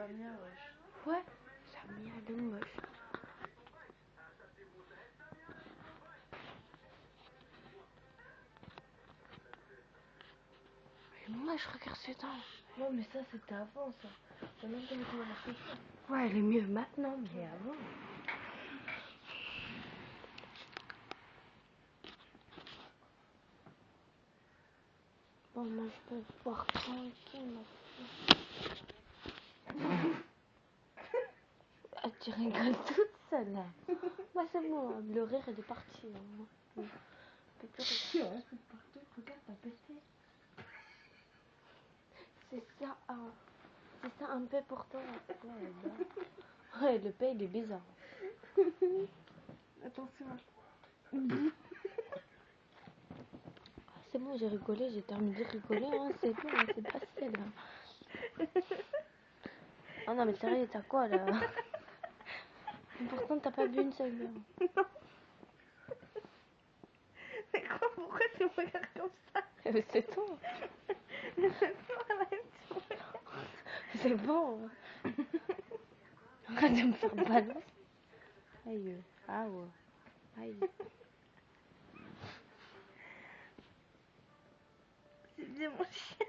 Samia, wesh. Ouais, Samia, elle est moche. Mais moi, je regarde ses dents. Non, mais ça, c'était avant, ça. Maintenant, comment elle a fait ça? Ouais, elle est mieux maintenant, mais avant. Bon, moi, je peux voir tranquille, ma fille. Ah, tu rigoles toute seule, là. Moi, c'est bon, le rire, il est parti. Hein. Ouais, c'est partout. Regarde, t'as pété. C'est ça, hein. C'est ça un peu pour toi. Ouais, le pain, il est bizarre. Attention. C'est bon, j'ai rigolé, j'ai terminé de rigoler, hein. C'est bon, c'est passé, là. Oh non, mais sérieux, t'as quoi, là? Pourtant, t'as pas bu une seule bière. Mais quoi, pourquoi tu me regardes comme ça? C'est tout. C'est bon. Arrête de me faire balancer. Aïe. Ah ouais. Aïe. C'est bien mon chien.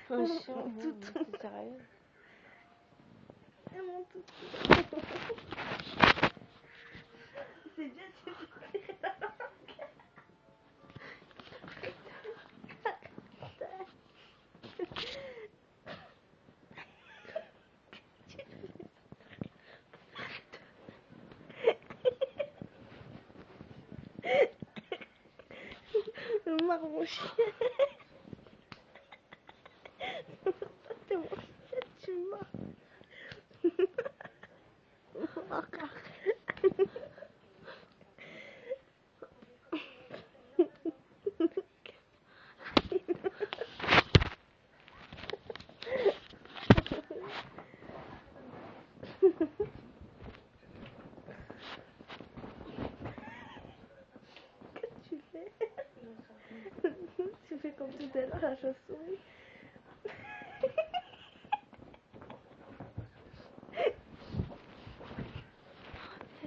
Mon chien, Mon bon, toutou. c'est sérieux. Et mon toutou. C'est bien, tu peux tirer la langue. Marre mon chien. T'es mon chien, tu marres. Qu'est-ce que tu fais? Tu fais comme tout à l'heure la chauve-souris.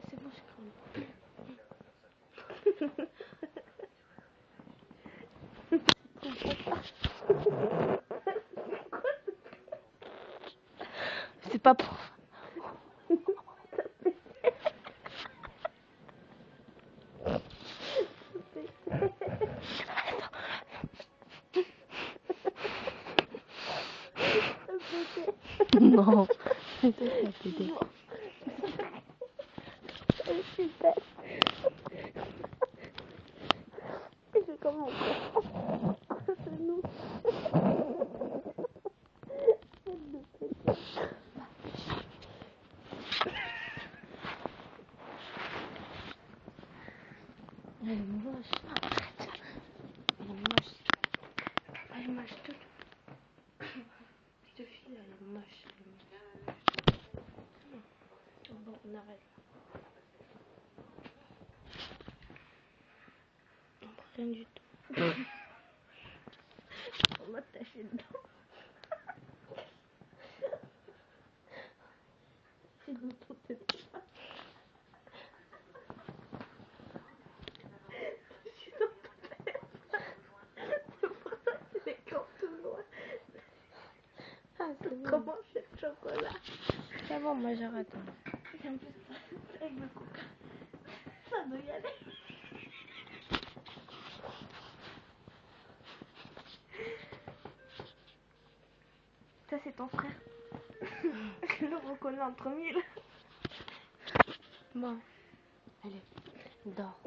C'est bon, je crame. C'est pas pour... Non. C'est toi qui as pété. Super. Il fait comme mon corps. C'est nous. Elle est moche. Arrête. Elle est moche. Elle est moche toute. Je te file, elle est moche. Bon, on arrête. Rien du tout. On m'a taché dedans. C'est dans ton téléphone. Je suis dans ton téléphone. C'est pour ça qu'il est quand tout loin. Ah, c'est bon. Comment j'ai le chocolat? C'est bon, moi j'arrête. Et en plus, avec le coca, ça doit y aller. Ça, c'est ton frère. Je le reconnais entre mille. Bon, allez, dors.